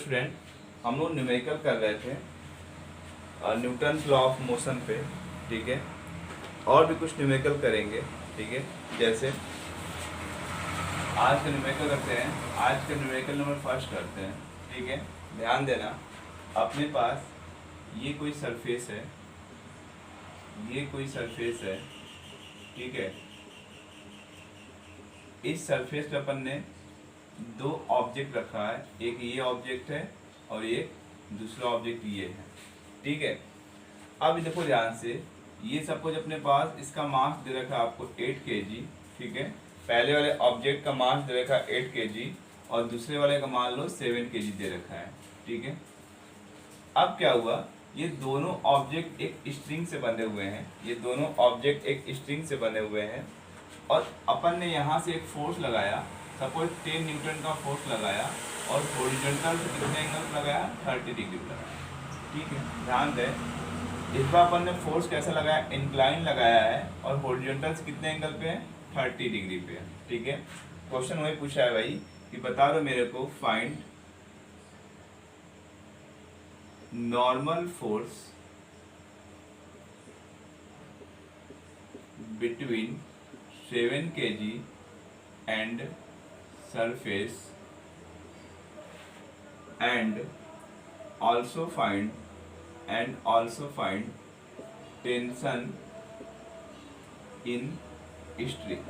Student, हम लोग numerical कर रहे थे न्यूटन लॉ ऑफ मोशन पे। ठीक है, और भी कुछ न्यूमेरिकल करेंगे। ठीक है, जैसे आज का न्यूमेरिकल करते हैं। आज का न्यूमेरिकल नंबर फर्स्ट करते हैं। ठीक है, ध्यान देना, अपने पास ये कोई सरफेस है, ये कोई सरफेस है। ठीक है, इस सरफेस पे अपन ने दो ऑब्जेक्ट रखा है, एक ये ऑब्जेक्ट है और एक दूसरा ऑब्जेक्ट ये है। ठीक है, अब देखो ध्यान से, ये सपोज अपने पास इसका मास दे रखा है आपको 8 kg। ठीक है, पहले वाले ऑब्जेक्ट का मास दे रखा है 8 kg और दूसरे वाले का मान लो 7 kg दे रखा है। ठीक है, अब क्या हुआ, ये दोनों ऑब्जेक्ट एक स्ट्रिंग से बंधे हुए हैं, ये दोनों ऑब्जेक्ट एक स्ट्रिंग से बंधे हुए हैं और अपन ने यहाँ से एक फोर्स लगाया, सपोज 10 न्यूटन का फोर्स लगाया और हॉरिजॉन्टल से कितने एंगल लगाया, 30 डिग्री लगाया। ठीक है, ध्यान दें, इस बार अपन ने फोर्स कैसा लगाया, इंक्लाइन लगाया है और हॉरिजॉन्टल से कितने एंगल पे है, 30 डिग्री पे है। ठीक है, क्वेश्चन वही पूछा है भाई कि बता दो मेरे को, find normal force between 7 kg and surface and also find tension in string।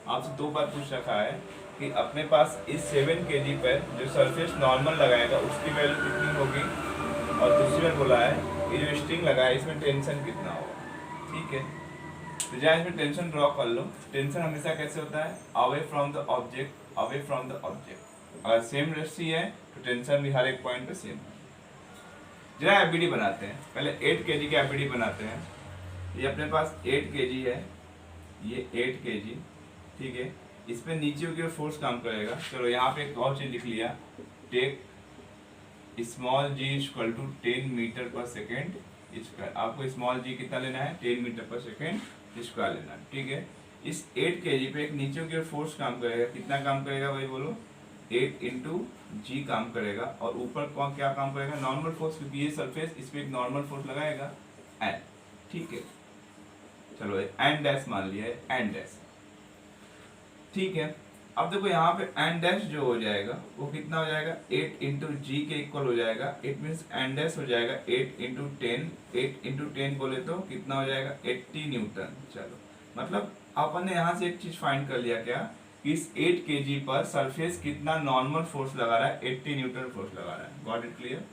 आपसे दो बार पूछ रखा है कि अपने पास इस 7 kg पर जो सरफेस नॉर्मल लगाएगा उसकी वैल्यू कितनी होगी, और दूसरी में बोला है कि जो स्ट्रिंग लगाया इसमें टेंशन कितना होगा। ठीक है, तो जहाँ इसमें टेंशन ड्रॉ कर लो। टेंशन हमेशा कैसे होता है, away from the object, away from the object. अगर सेम रेशि है तो टेंशन भी हर एक पॉइंट पे सेम है। जरा एबीडी बनाते हैं, पहले 8 kg की एबीडी बनाते हैं। ये अपने पास 8 kg है, ये 8 kg। ठीक है, इस पर नीचे की ओर फोर्स काम करेगा। चलो यहाँ पे एक और चीज लिख लिया, take small g equal to 10 metre per second square. आपको स्मॉल g कितना लेना है, 10 मीटर पर सेकेंड स्क्वायर लेना है। ठीक है, इस 8 kg पे एक नीचे की ओर फोर्स काम करेगा, कितना काम करेगा भाई बोलो, 8 इंटू जी काम करेगा, और ऊपर कौन क्या काम करेगा, नॉर्मल फोर्स, क्योंकि ये सरफेस इस पे एक नॉर्मल फोर्स लगाएगा एन। ठीक है, चलो एन डैश मान लिया है, एन डैश। ठीक है, अब देखो यहाँ पे एन डैश जो हो जाएगा वो कितना हो जाएगा, 8 इंटू जी के इक्वल हो जाएगा। इट मीन्स एन डैश हो जाएगा 8 इंटू 10, 8 इंटू 10 बोले तो कितना हो जाएगा, 80 न्यूटन। चलो, मतलब अपन ने यहाँ से एक चीज फाइंड कर लिया, क्या कि इस 8 kg पर सरफेस कितना नॉर्मल फोर्स लगा रहा है, 80 न्यूटन फोर्स लगा रहा है। Got it clear.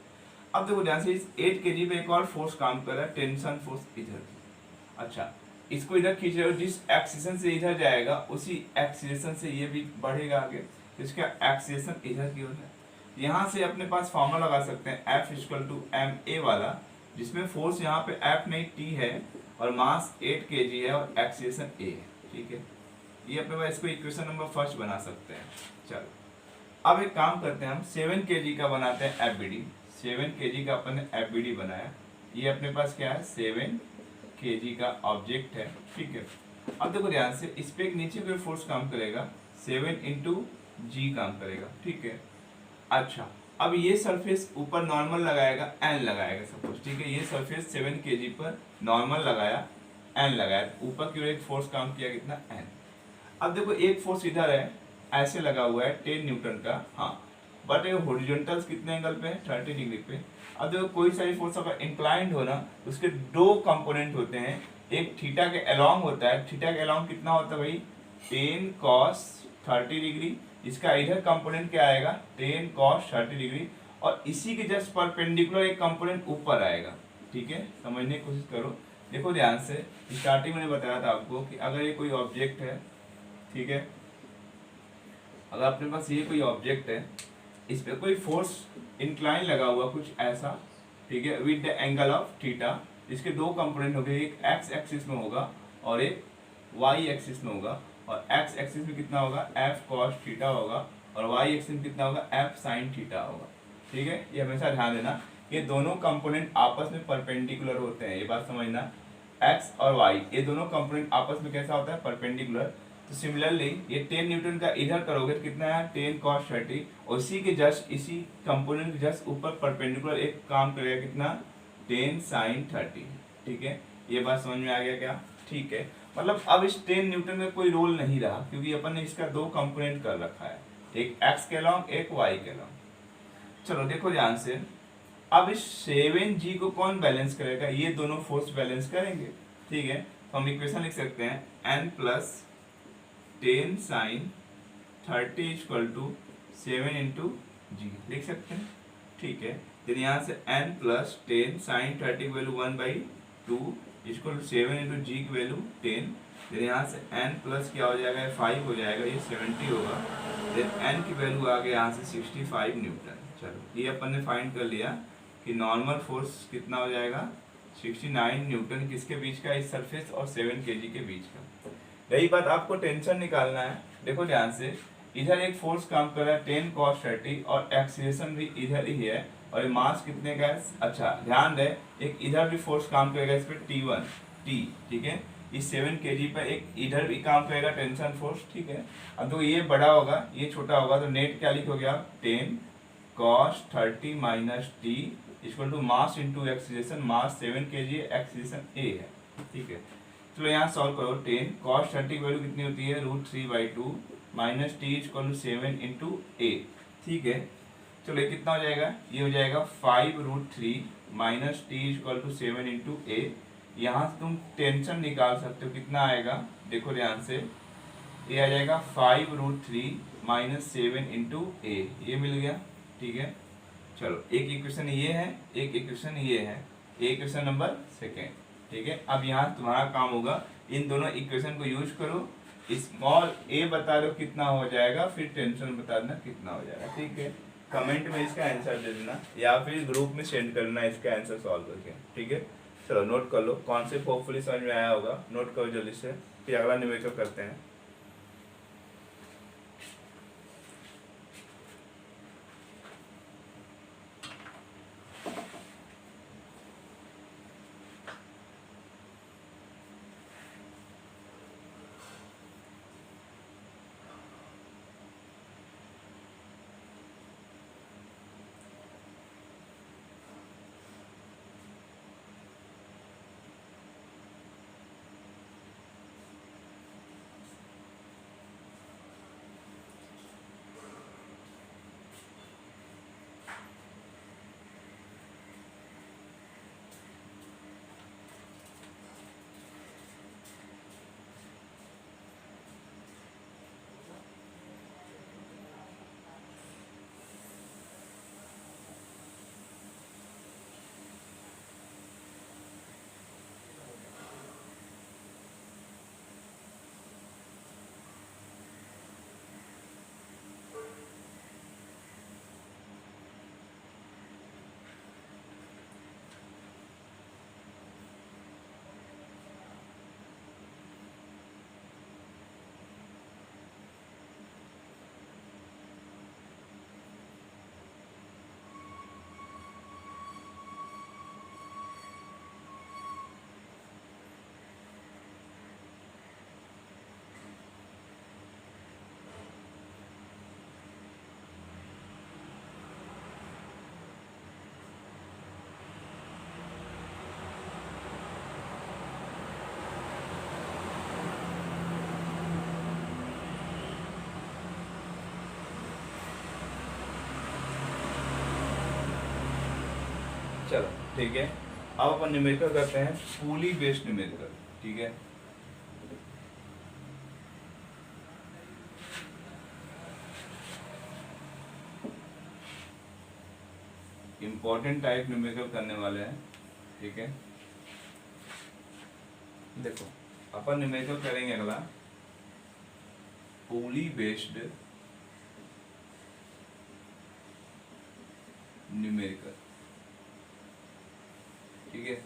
अब देखो ध्यान से, इस 8 kg पे एक और फोर्स काम कर रहा है, टेंशन फोर्स इधर। अच्छा, इसको इधर खींच रहे हो, जिस एक्सीलेशन से इधर जाएगा उसी एक्सीलेशन से ये भी बढ़ेगा आगे, तो इसका एक्सीलेशन इधर की ओर है। यहाँ से अपने पास फॉर्मूला लगा सकते हैं F equal to m a वाला, जिसमें फोर्स यहाँ पे F नहीं T है और मास 8 kg है और एक्सीलेशन A है। ठीक है, ये अपने पास इसको इक्वेशन नंबर फर्स्ट बना सकते हैं। चलो, अब एक काम करते हैं, हम 7 kg का बनाते हैं एफबीडी। 7 kg का अपन ने एफबीडी बनाया, ये अपने पास क्या है, 7 kg का ऑब्जेक्ट है। ठीक है, अब देखो ध्यान से, इस पे एक नीचे कोई फोर्स काम करेगा, 7 इंटू जी काम करेगा। ठीक है, अच्छा, अब ये सरफेस ऊपर नॉर्मल लगाएगा, एन लगाएगा सपोज। ठीक है, ये सरफेस 7 kg पर नॉर्मल लगाया, एन लगाया, ऊपर की ओर एक फोर्स काम किया, कितना, एन। अब देखो एक फोर्स इधर है, ऐसे लगा हुआ है 10 न्यूटन का, हाँ, बट ये हॉरिजॉन्टल कितने एंगल पे है, 30 डिग्री पे। अब देखो कोई सारी फोर्स अगर इंक्लाइंड हो ना, उसके दो कंपोनेंट होते हैं, एक थीटा के अलोंग होता है। थीटा के अलोंग कितना होता है भाई, 10 cos 30 डिग्री। इसका इधर कंपोनेंट क्या आएगा, 10 cos 30 डिग्री, और इसी के जस्ट परपेंडिकुलर एक कंपोनेंट ऊपर आएगा। ठीक है, समझने की कोशिश करो। देखो ध्यान से, स्टार्टिंग मैंने बताया था आपको कि अगर ये कोई ऑब्जेक्ट है, ठीक है, अगर अपने पास ये कोई ऑब्जेक्ट है, इस पे कोई फोर्स इंक्लाइन लगा हुआ कुछ ऐसा, ठीक है, with the angle of theta. इसके दो कंपोनेंट हो गए, एक एक्स एक्सिस में होगा और एक वाई एक्सिस में होगा, और एक्स एक्सिस में कितना होगा, एफ कॉस थीटा होगा, और वाई एक्सिस में कितना होगा, एफ साइन थीटा होगा। ठीक है, ये हमेशा ध्यान देना, ये दोनों कंपोनेंट आपस में परपेंडिकुलर होते हैं, ये बात समझना। एक्स और वाई ये दोनों कंपोनेंट आपस में कैसा होता है, परपेंडिकुलर। तो सिमिलरली ये 10 न्यूटन का इधर करोगे तो कितना है 10 cos 30, और इसी के जस्ट इसी कंपोनेंट के जस्ट ऊपर परपेंडिकुलर एक काम करेगा कितना 10 sin 30। ठीक है, ये बात समझ में आ गया क्या? ठीक है, मतलब अब इस 10 न्यूटन का कोई रोल नहीं रहा, क्योंकि अपन ने इसका दो कंपोनेंट कर रखा है, एक x के लॉन्ग एक y के लॉन्ग। चलो देखो ध्यान से, अब इस 7g को कौन बैलेंस करेगा? ये दोनों फोर्स बैलेंस करेंगे। ठीक है, तो हम इक्वेशन लिख सकते हैं n plus 10 sin 30 equal to 7 into g, लिख सकते हैं। ठीक है, फिर यहाँ से n प्लस 10 sin 30 की वैल्यू 1/2 इक्वल टू 7 इंटू जी की वैल्यू 10। फिर यहाँ से n प्लस क्या हो जाएगा 5 हो जाएगा, ये 70 होगा। फिर n की वैल्यू आ गई यहाँ से 65 न्यूटन। चलो ये अपन ने फाइंड कर लिया कि नॉर्मल फोर्स कितना हो जाएगा 69 न्यूटन, किसके बीच का? इस सरफेस और 7 kg के बीच का। रही बात आपको टेंशन निकालना है, देखो ध्यान से, इधर एक फोर्स काम कर रहा है 10 cos 30 और एक्सीलरेशन भी इधर ही है, और ये मास कितने का है? अच्छा ध्यान दे, एक इधर भी फोर्स काम करेगा इस पर T1 T। ठीक है, इस 7 kg पर एक इधर भी काम करेगा टेंशन फोर्स। ठीक है, अब तो ये बड़ा होगा ये छोटा होगा, तो नेट क्या लिखोगे आप 10 cos 30 minus T equal to mass into acceleration, mass 7 kg acceleration a है। ठीक है, चलो यहाँ सॉल्व करो। 10 cos 30 की वैल्यू कितनी होती है √3/2 minus T equal to 7 into a। ठीक है, चलो ये कितना हो जाएगा? ये हो जाएगा 5√3 minus T equal to 7 into a। यहाँ से तुम टेंशन निकाल सकते हो, कितना आएगा देखो ध्यान से, ये आ जाएगा 5√3 माइनस 7 इंटू a, ये मिल गया। ठीक है, चलो एक इक्वेशन ये है, एक इक्वेशन ये है, इक्वेशन नंबर सेकेंड। ठीक है, अब यहाँ तुम्हारा काम होगा इन दोनों इक्वेशन को यूज करो, स्मॉल a बता दो कितना हो जाएगा, फिर टेंशन बता देना कितना हो जाएगा। ठीक है, कमेंट में इसका आंसर दे देना या फिर ग्रुप में सेंड करना इसका आंसर सॉल्व करके। ठीक है, चलो नोट कर लो, कॉन्सेप्ट होपफुली समझ में आया होगा, नोट करो जल्दी से, फिर अगला न्यूमेरिकल करते हैं। चलो ठीक है, अब अपन न्यूमेरिकल करते हैं, पुली बेस्ड न्यूमेरिकल। ठीक है, इंपॉर्टेंट टाइप न्यूमेरिकल करने वाले हैं। ठीक है, देखो अपन न्यूमेरिकल करेंगे अगला पुली बेस्ड न्यूमेरिकल। ठीक है,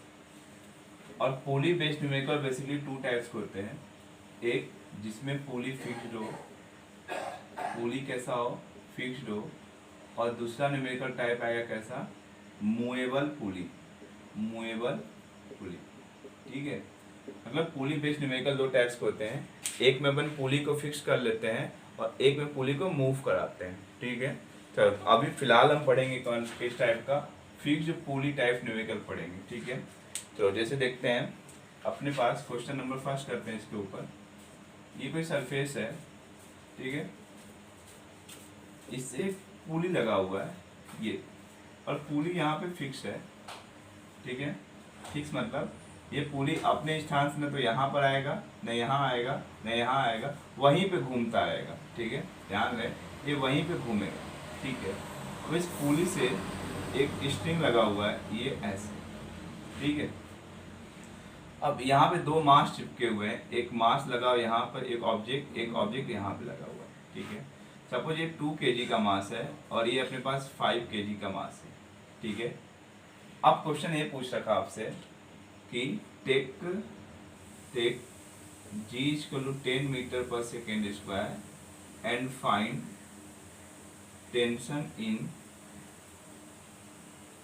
और pulley based numerical basically two types होते हैं, एक जिसमें पुली फिक्स्ड हो, पुली कैसा हो फिक्स्ड हो, और दूसरा न्यूमेरिकल टाइप आएगा कैसा मूवेबल पुली, मूवेबल पुली। ठीक है, मतलब पुली बेस्ड न्यूमेरिकल दो टाइप्स होते हैं, एक में अपन पुली को फिक्स कर लेते हैं और एक में पुली को मूव कराते हैं, ठीक है। चलो अभी फिलहाल हम पढ़ेंगे कौन किस टाइप का, फिक्स्ड पुली टाइप न्यूमेरिकल पढ़ेंगे, ठीक है। तो जैसे देखते हैं अपने पास क्वेश्चन नंबर फर्स्ट करते हैं। इसके ऊपर ये कोई सरफेस है, ठीक है, इससे पुली लगा हुआ है ये, और पुली यहाँ पे फिक्स है, ठीक है। फिक्स मतलब ये पुली अपने स्थान से न तो यहाँ पर आएगा, न यहाँ आएगा, न यहाँ आएगा, वहीं पे घूमता रहेगा, ठीक है। ध्यान रहे ये वहीं पे घूमेगा, ठीक है। अब इस पुली से एक स्ट्रिंग लगा हुआ है ये ऐसे, ठीक है। अब यहाँ पे दो मास चिपके हुए हैं, एक मास लगा यहाँ पर, एक ऑब्जेक्ट यहाँ पे लगा हुआ है, ठीक है। सपोज ये 2 kg का मास है और ये अपने पास 5 kg का मास है, ठीक है। अब क्वेश्चन ये पूछ रखा आपसे कि take g = 10 metre per second square and find tension in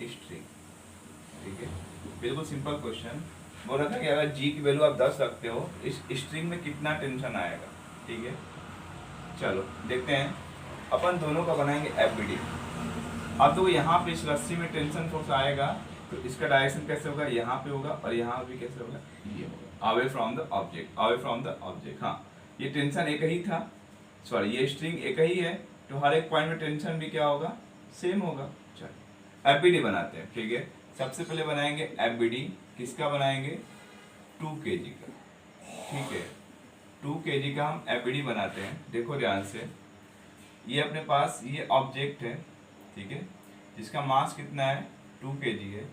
string, ठीक है। बिल्कुल सिंपल क्वेश्चन बोल रखा कि अगर g की वैल्यू आप 10 रखते हो इस स्ट्रिंग में कितना टेंशन आएगा, ठीक है। चलो देखते हैं, अपन दोनों का बनाएंगे FBD। अब तो यहाँ पे इस रस्सी में टेंशन फोर्स आएगा तो इसका डायरेक्शन कैसे होगा, यहाँ पे होगा, और यहाँ भी कैसे होगा, ये होगा, अवे फ्रॉम द ऑब्जेक्ट। हाँ ये टेंशन एक ही था, सॉरी ये स्ट्रिंग एक ही है, तो हर एक पॉइंट में टेंशन भी क्या होगा, सेम होगा। चलो FBD बनाते हैं, ठीक है। सबसे पहले बनाएंगे FBD, किसका बनाएंगे, 2 kg का, ठीक है। 2 kg का हम FBD बनाते हैं। देखो ध्यान से, ये अपने पास ये ऑब्जेक्ट है, ठीक है, जिसका मास कितना है 2 kg है।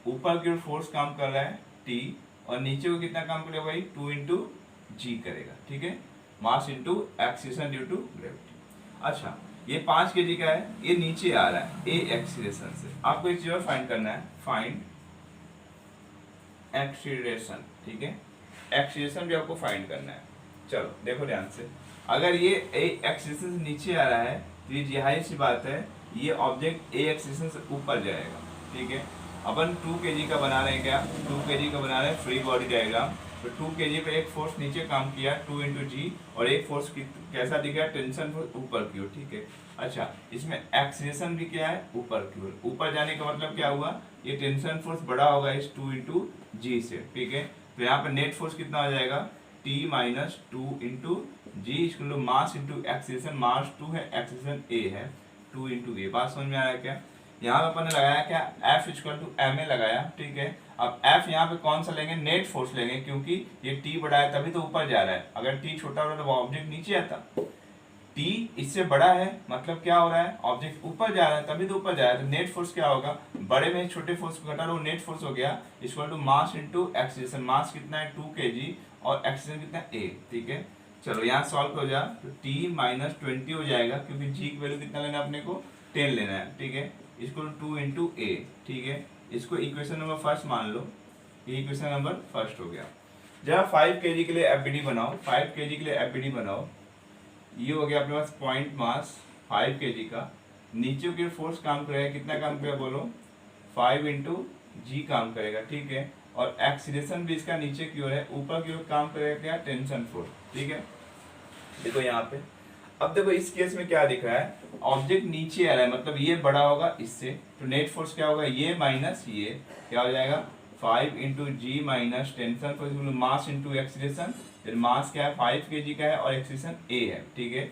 ऊपर की ओर फोर्स काम कर रहा है T, और नीचे को कितना काम करेगा भाई 2 × g करेगा, ठीक है। Mass into acceleration due to gravity. अच्छा ये 5 kg का है, ये नीचे आ रहा है ए एक्सीलरेशन से। आपको एक चीज और फाइंड करना है, फाइंड एक्सीलरेशन, ठीक है। एक्सीलरेशन भी आपको फाइंड करना है। चलो देखो ध्यान से, अगर ये ए एक्सीलरेशन से नीचे आ रहा है तो ये जाहिर सी बात है ये ऑब्जेक्ट ए एक्सीलरेशन से ऊपर जाएगा, ठीक है। अपन 2 kg का बना रहे हैं, क्या 2 kg का बना रहे हैं फ्री बॉडी डायग्राम। तो 2 kg पे एक फोर्स नीचे काम किया 2 × g, और एक फोर्स कैसा दिख रहा है, टेंशन फोर्स ऊपर की ओर, ठीक है। अच्छा इसमें एक्सीलरेशन भी क्या है, ऊपर की ओर। ऊपर जाने का मतलब क्या हुआ, ये टेंशन फोर्स बड़ा होगा इस 2 × g से, ठीक है। तो यहाँ पर नेट फोर्स कितना हो जाएगा, T - 2 × g = मास इंटू एक्सीलरेशन। मास 2 है, एक्सीलरेशन a है, 2 × a। बात समझ में आ रहा है क्या। यहाँ पे अपन ने लगाया क्या, F = ma लगाया, ठीक है। अब F यहाँ पे कौन सा लेंगे, नेट फोर्स लेंगे, क्योंकि ये T बड़ा है तभी तो ऊपर जा रहा है। अगर T छोटा होता तो ऑब्जेक्ट नीचे आता। T इससे बड़ा है मतलब क्या हो रहा है, ऑब्जेक्ट ऊपर जा रहा है तभी तो ऊपर जा रहा है। तो नेट फोर्स क्या होगा, बड़े में छोटे फोर्स को घटा लो, नेट फोर्स हो गया = मास इंटू एक्सीलरेशन। मास कितना है 2 kg और एक्सीलरेशन कितना a, ठीक है। चलो यहाँ सॉल्व हो जा, तो T - 20 हो जाएगा, क्योंकि g की वैल्यू कितना लेना है अपने को, 10 लेना है, ठीक है। इसको 2 × a, ठीक है। इसको इक्वेशन नंबर फर्स्ट मान लो, ये इक्वेशन नंबर फर्स्ट हो गया। जब 5 kg के लिए FBD बनाओ, 5 kg के लिए FBD बनाओ, ये हो गया अपने पास पॉइंट मास 5 kg का। नीचे की फोर्स काम करेगा, कितना काम करेगा बोलो, 5 × g काम करेगा, ठीक है। और एक्सीलरेशन भी इसका नीचे की ओर है, ऊपर की ओर काम करेगा क्या, टेंशन फोर्स, ठीक है। देखो यहाँ पे, अब देखो इस केस में क्या दिख रहा है, ऑब्जेक्ट नीचे आ रहा है मतलब ये बड़ा होगा इससे, तो नेट फोर्स क्या होगा, ये माइनस ये क्या हो जाएगा, 5 × g - tension force mass into acceleration. फिर मास क्या है 5 kg का है और एक्सीलरेशन a है, ठीक है।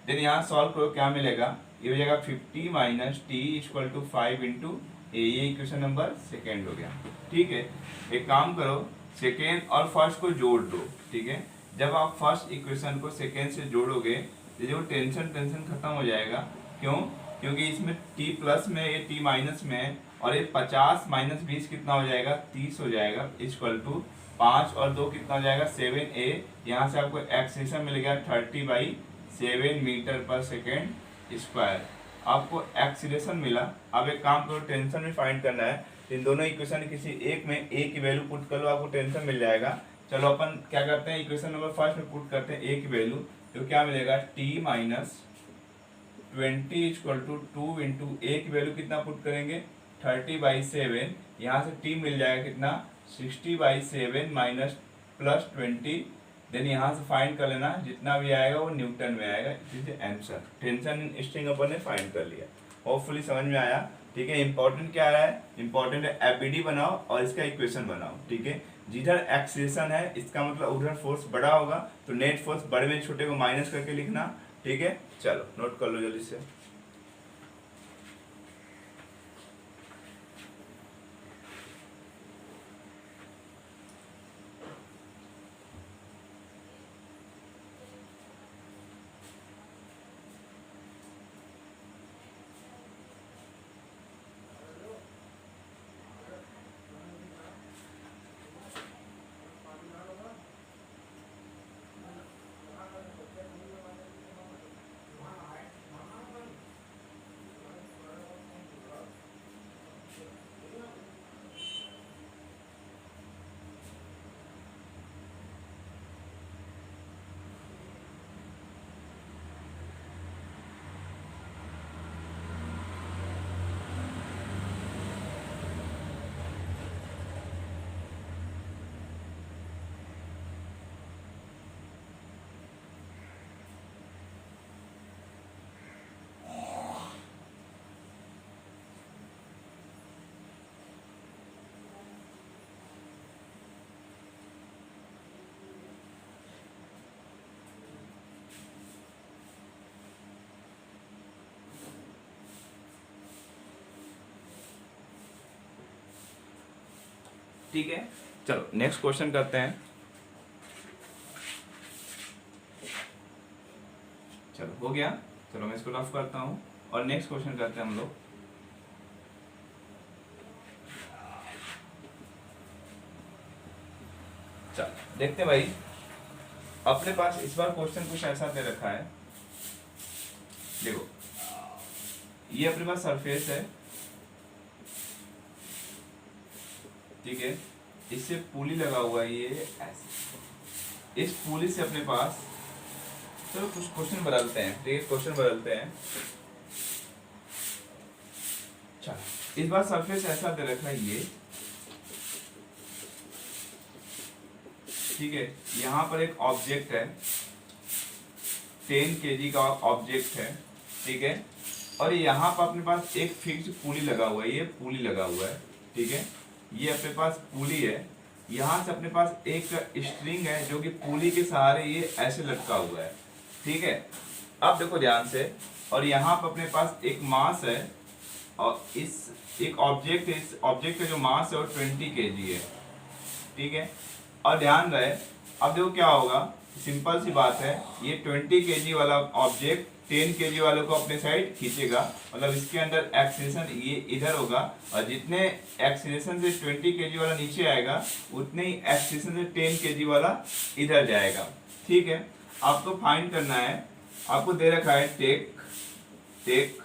देन यहाँ सॉल्व करो, क्या मिलेगा, ये हो जाएगा 50 - t = 5 × a। ये इक्वेशन नंबर सेकेंड हो गया, ठीक है। एक काम करो, सेकेंड और फर्स्ट को जोड़ दो, ठीक है। जब आप फर्स्ट इक्वेशन को सेकेंड से जोड़ोगे तो जो टेंशन खत्म हो जाएगा। क्यों, क्योंकि इसमें t प्लस में ये t माइनस में है, और ये 50 - 20 कितना हो जाएगा, 30 हो जाएगा, = 5 और 2 कितना हो जाएगा, 7a। यहाँ से आपको एक्सीलरेशन मिल गया 30/7 मीटर पर सेकेंड स्क्वायर। आपको एक्सीलरेशन मिला। अब एक काम करो, टेंशन भी फाइंड करना है। इन दोनों इक्वेशन किसी एक में a की वैल्यू पुट कर लो, आपको टेंशन मिल जाएगा। चलो अपन क्या करते हैं, इक्वेशन नंबर फर्स्ट में पुट करते हैं a की वैल्यू, तो क्या मिलेगा, T - 20 = 2 × a की वैल्यू कितना पुट करेंगे, 30/7। यहाँ से t मिल जाएगा कितना, 60/7 - +20 देन यहाँ से फाइंड कर लेना, जितना भी आएगा वो न्यूटन में आएगा। This is answer. Tension in string अपन ने फाइंड कर लिया। होपफुली समझ में आया। ठीक है, इंपॉर्टेंट क्या रहा है? इंपॉर्टेंट है एफबीडी बनाओ और इसका इक्वेशन बनाओ। ठीक है, जिधर एक्सीलरेशन है इसका मतलब उधर फोर्स बड़ा होगा, तो नेट फोर्स बड़े में छोटे को माइनस करके लिखना। ठीक है, चलो नोट कर लो जल्दी से। ठीक है, चलो नेक्स्ट क्वेश्चन करते हैं। चलो हो गया, चलो मैं इसको रफ करता हूँ और नेक्स्ट क्वेश्चन करते हैं हम लोग। चलो देखते हैं भाई, अपने पास इस बार क्वेश्चन कुछ ऐसा दे रखा है। देखो ये अपने पास सरफेस है, ठीक है, इससे पुली लगा हुआ है, ये ऐसे। इस पुली से अपने पास, चलो कुछ क्वेश्चन बदलते हैं। ठीक है, क्वेश्चन बदलते हैं। चलो इस बार सरफेस ऐसा दे रखा है ये, ठीक है, यहाँ पर एक ऑब्जेक्ट है, 10 kg का ऑब्जेक्ट है। ठीक है, और यहाँ पर अपने पास एक फिक्स पुली लगा हुआ है, ये पुली लगा हुआ है। ठीक है, ये अपने पास पुली है, यहाँ से अपने पास एक स्ट्रिंग है जो कि पुली के सहारे ये ऐसे लटका हुआ है। ठीक है, अब देखो ध्यान से, और यहाँ पर अपने पास एक मास है और इस एक ऑब्जेक्ट है, इस ऑब्जेक्ट का जो मास है वो 20 kg है। ठीक है, और ध्यान रहे, अब देखो क्या होगा, सिंपल सी बात है, ये 20 kg वाला ऑब्जेक्ट 10 kg वालों को अपने साइड खींचेगा, मतलब इसके अंदर एक्सीलरेशन ये इधर होगा, और जितने एक्सीलरेशन से 20 kg वाला नीचे आएगा उतने ही एक्सीलरेशन से 10 kg वाला इधर जाएगा। ठीक है, आपको फाइंड करना है, आपको दे रखा है take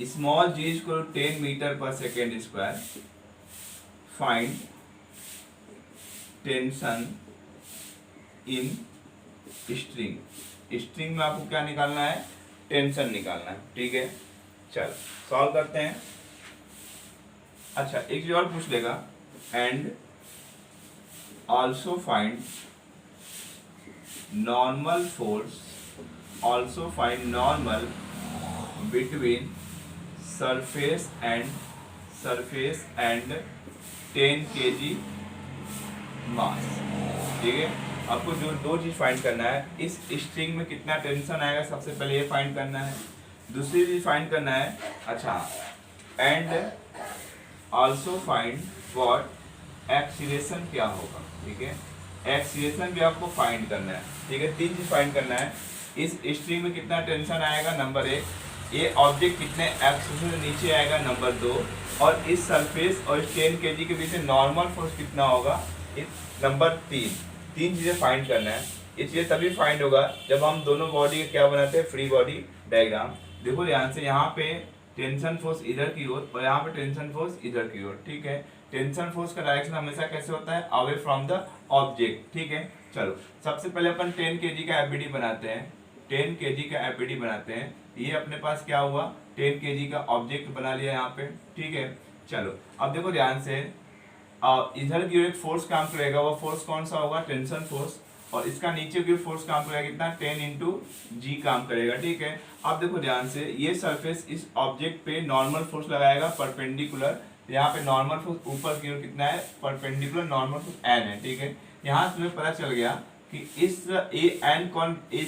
small g equal 10 metre per second square, find tension in string में आपको क्या निकालना है? टेंशन निकालना है। ठीक है, चलो सॉल्व करते हैं। अच्छा एक चीज और पूछ लेगा, and also find normal force, also find normal between surface and 10 kg मास। ठीक है, आपको जो दो चीज फाइंड करना है, इस स्ट्रिंग में कितना टेंशन आएगा सबसे पहले ये फाइंड करना है, दूसरी चीज फाइंड करना है, अच्छा, and also find what acceleration क्या होगा। ठीक है, एक्सीलरेशन भी आपको फाइंड करना है। ठीक है, तीन चीज फाइंड करना है, इस स्ट्रिंग में कितना टेंशन आएगा नंबर 1, ये ऑब्जेक्ट कितने एक्सीलरेशन से नीचे आएगा नंबर 2, और इस सरफेस और 10 kg के बीच में नॉर्मल फोर्स कितना होगा नंबर 3। तीन चीजें फाइंड करना है। ये चीजें तभी फाइंड होगा जब हम दोनों बॉडी का क्या बनाते हैं, फ्री बॉडी डायग्राम। देखो ध्यान से, यहाँ पे टेंशन फोर्स इधर की ओर और यहाँ पे टेंशन फोर्स इधर की ओर। ठीक है, टेंशन फोर्स का डायरेक्शन हमेशा कैसे होता है, अवे फ्रॉम द ऑब्जेक्ट। ठीक है, चलो सबसे पहले अपन 10 kg का एफबीडी बनाते हैं, 10 kg का एफबीडी बनाते हैं। ये अपने पास क्या हुआ, 10 kg का ऑब्जेक्ट बना लिया यहाँ पे। ठीक है, चलो अब देखो ध्यान से, इधर की ओर एक फोर्स काम करेगा, वो फोर्स कौन सा होगा, टेंशन फोर्स, और इसका नीचे की फोर्स काम करेगा कितना, 10 इंटू जी काम करेगा, ठीक है। अब देखो ध्यान से, ये सरफेस इस ऑब्जेक्ट पे नॉर्मल फोर्स लगाएगा परपेंडिकुलर, यहाँ पे नॉर्मल फोर्स ऊपर की ओर कितना है, परपेंडिकुलर नॉर्मल फोर्स एन है, ठीक है। यहाँ तुम्हें पता चल गया कि इस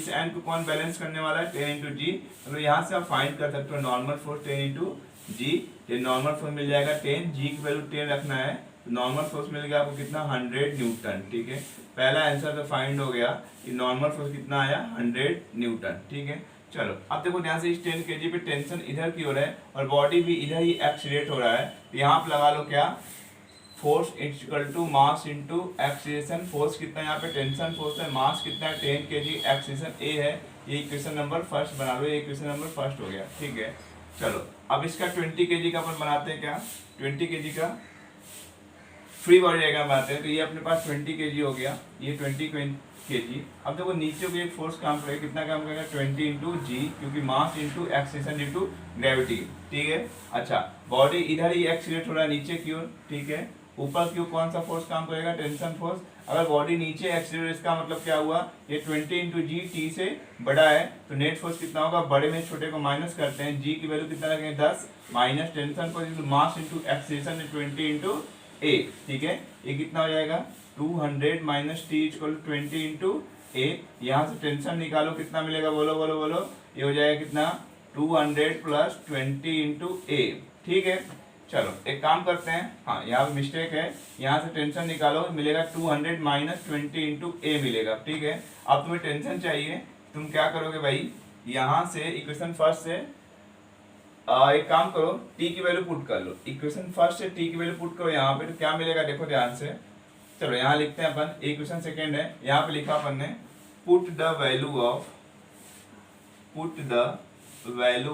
एन को कौन बैलेंस करने वाला है, 10 इंटू जी। तो यहाँ से आप फाइंड कर सकते हो नॉर्मल फोर्स 10 इंटू जी, ये नॉर्मल फोर्स मिल जाएगा 10, जी की वैल्यू 10 रखना है, नॉर्मल फोर्स मिल गया आपको कितना, 100 न्यूटन, ठीक है। पहला आंसर तो फाइंड हो गया कि नॉर्मल फोर्स कितना आया, 100 न्यूटन, ठीक है। चलो अब देखो ध्यान से, इस 10 केजी पे टेंशन इधर की ओर है और बॉडी भी इधर ही एक्सीलरेट हो रहा है, तो यहाँ पे लगा लो क्या, force equal to mass into acceleration. Force कितना है यहाँ पे, टेंशन फोर्स है, मास कितना है 10 केजी, एक्सीलरेशन ए है, ये इक्वेशन नंबर फर्स्ट बना लो, ये इक्वेशन नंबर फर्स्ट हो गया, ठीक है। चलो अब इसका 20 केजी का अपन बनाते हैं क्या, 20 केजी का फ्री बॉडी डायग्राम बनाते हैं। तो ये अपने पास 20 केजी हो गया, ये 20 केजी। अब देखो नीचे को एक फोर्स काम करेगा, कितना काम करेगा, 20 इंटू जी, क्योंकि मास इंटू एक्सीलरेशन इंटू ग्रेविटी, ठीक है। अच्छा, बॉडी इधर ही एक्सीलरेट हो रहा है नीचे की ओर, ठीक है। ऊपर की ओर कौन सा फोर्स काम करेगा, टेंशन फोर्स। अगर बॉडी नीचे एक्सीलरेट, इसका मतलब क्या हुआ, ये 20 इंटू जी टी से बड़ा है, तो नेट फोर्स कितना होगा, बड़े में छोटे को माइनस करते हैं, जी की वैल्यू कितना रखेंगे 10, minus tension force into mass into acceleration 20 into a, ठीक है। ये कितना हो जाएगा, 200 minus T equal 20 into a. यहाँ से टेंशन निकालो, कितना मिलेगा, बोलो बोलो बोलो, ये हो जाएगा कितना, 200 प्लस 20 इंटू ए, ठीक है। चलो एक काम करते हैं, हाँ यहाँ पे मिस्टेक है, यहाँ से टेंशन निकालो, मिलेगा 200 माइनस 20 इंटू ए मिलेगा, ठीक है। अब तुम्हें टेंशन चाहिए, तुम क्या करोगे भाई, यहाँ से इक्वेशन फर्स्ट से एक काम करो, t की वैल्यू पुट कर लो, इक्वेशन फर्स्ट से t की वैल्यू पुट करो यहाँ पे, तो क्या मिलेगा देखो ध्यान से। चलो यहाँ लिखते हैं अपन, इक्वेशन सेकेंड है, यहाँ पे लिखा अपन ने, put the value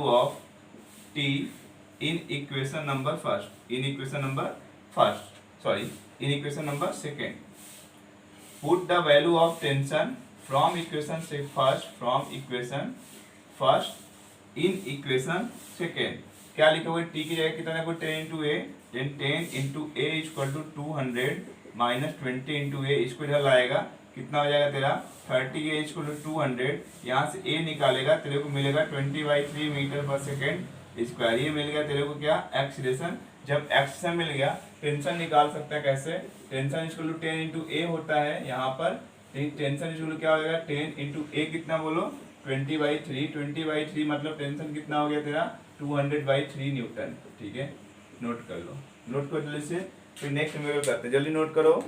of t in equation number first, in equation number first, sorry in equation number second. Put the value of tension from equation से first, from equation first in equation second. क्या लिखा हुआ है, T की जगह कितना है, 10 into a, 10 into a equal to 200 minus 20 into a, इसको इधर लाएगा, कितना हो जाएगा तेरा 30 ए इक्वल टू 200, यहाँ से ए निकालेगा, तेरे को मिलेगा 20/3 मीटर पर सेकेंड स्क्वायर। ये मिल गया तेरे को क्या, एक्सीलरेशन। जब एक्सीलरेशन मिल गया, टेंशन निकाल सकते हैं कैसे, टेंशन इक्वल टू 10 इंटू ए होता है यहाँ पर, टेंशन इक्वल क्या हो जाएगा, 10 इंटू ए कितना बोलो, 20/3, 20/3 मतलब टेंशन कितना हो गया तेरा, 200/3 न्यूटन, ठीक है। नोट कर लो, नोट कर जल्दी से, फिर नेक्स्ट वीडियो करते हैं, जल्दी नोट करो।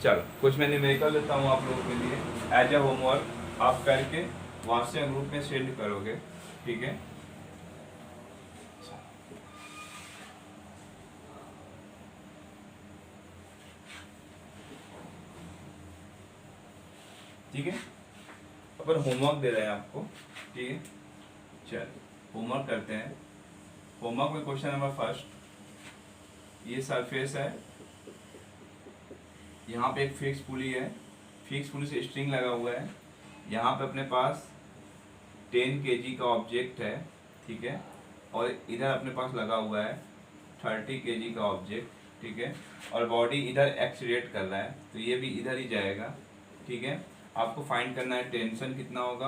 चलो कुछ मैं न्यूमेरिकल देता हूँ आप लोगों के लिए एज ए होमवर्क, आप करके व्हाट्सएप ग्रुप में सेंड करोगे, ठीक है। ठीक है, अपन होमवर्क दे रहे हैं आपको, ठीक है। चल होमवर्क करते हैं। होमवर्क में क्वेश्चन नंबर फर्स्ट, ये सरफेस है, यहाँ पे एक फिक्स पुली है, फिक्स पुली से स्ट्रिंग लगा हुआ है, यहाँ पे अपने पास 10 kg का ऑब्जेक्ट है, ठीक है, और इधर अपने पास लगा हुआ है 30 kg का ऑब्जेक्ट, ठीक है, और बॉडी इधर एक्सीलरेट कर रहा है, तो ये भी इधर ही जाएगा, ठीक है। आपको फाइंड करना है टेंशन कितना होगा,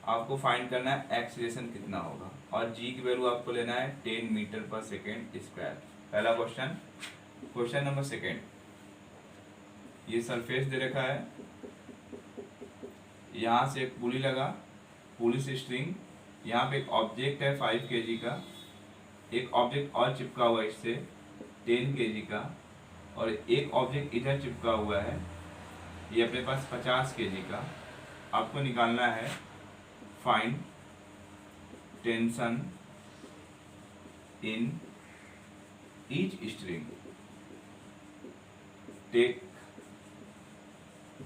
आपको फाइंड करना है एक्सीलरेशन कितना होगा, और जी की वैल्यू आपको लेना है 10 मीटर पर सेकेंड स्क्वायर। पहला क्वेश्चन। क्वेश्चन नंबर सेकेंड, ये सरफेस दे रखा है, यहाँ से एक पुली लगा, पुली से स्ट्रिंग, यहाँ पे एक ऑब्जेक्ट है 5 kg का, एक ऑब्जेक्ट और चिपका हुआ है इससे 10 kg का, और एक ऑब्जेक्ट इधर चिपका हुआ है, ये अपने पास 50 kg का। आपको निकालना है find tension in each string, take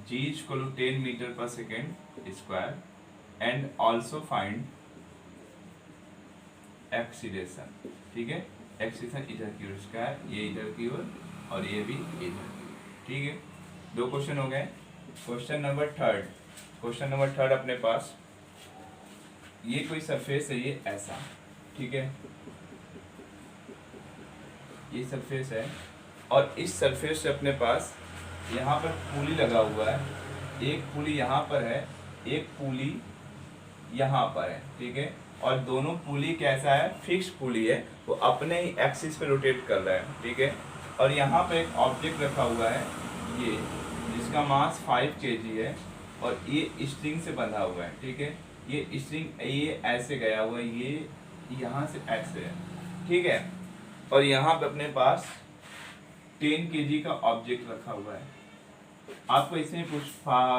G equal to 10 metre per second square, and also find acceleration, ठीक है। एक्सीलरेशन इधर की ओर स्क्वायर, ये इधर की ओर और ये भी इधर की ओर, ठीक है। दो क्वेश्चन हो गए। Question number third, question number third अपने पास, ये कोई सरफेस है, ये ऐसा, ठीक है, ये सरफेस है, और इस सरफेस से अपने पास यहाँ पर पुली लगा हुआ है, एक पुली यहाँ पर है, एक पुली यहाँ पर है, ठीक है, और दोनों पुली कैसा है, फिक्स पुली है, वो अपने ही एक्सिस पे रोटेट कर रहा है, ठीक है। और यहाँ पे एक ऑब्जेक्ट रखा हुआ है, ये जिसका मास 5 kg है, और ये स्ट्रिंग से बंधा हुआ है, ठीक है। ये स्ट्रिंग ये ऐसे गया हुआ है, ये यहाँ से ऐसे है, ठीक है, और यहाँ पे अपने पास 10 kg का ऑब्जेक्ट रखा हुआ है। आपको इसमें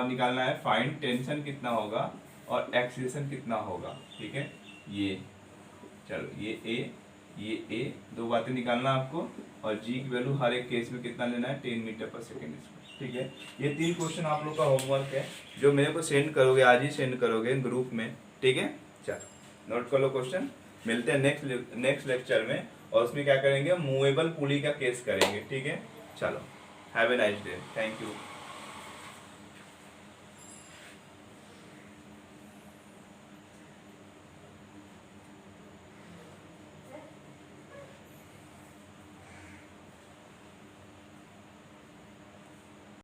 निकालना है फाइंड टेंशन कितना होगा और एक्सीलरेशन कितना होगा, ठीक है। ये चलो, ये ए दो बातें निकालना आपको, और जी की वैल्यू हर एक केस में कितना लेना है, 10 मीटर पर सेकेंड, ठीक है। ये 3 क्वेश्चन आप लोग का होमवर्क है, जो मेरे को सेंड करोगे, आज ही सेंड करोगे ग्रुप में, ठीक है। चलो नोट कर लो क्वेश्चन। मिलते हैं नेक्स्ट लेक्चर में, और उसमें क्या करेंगे, मूवेबल पुली का केस करेंगे, ठीक है। चलो, have a nice day, thank you.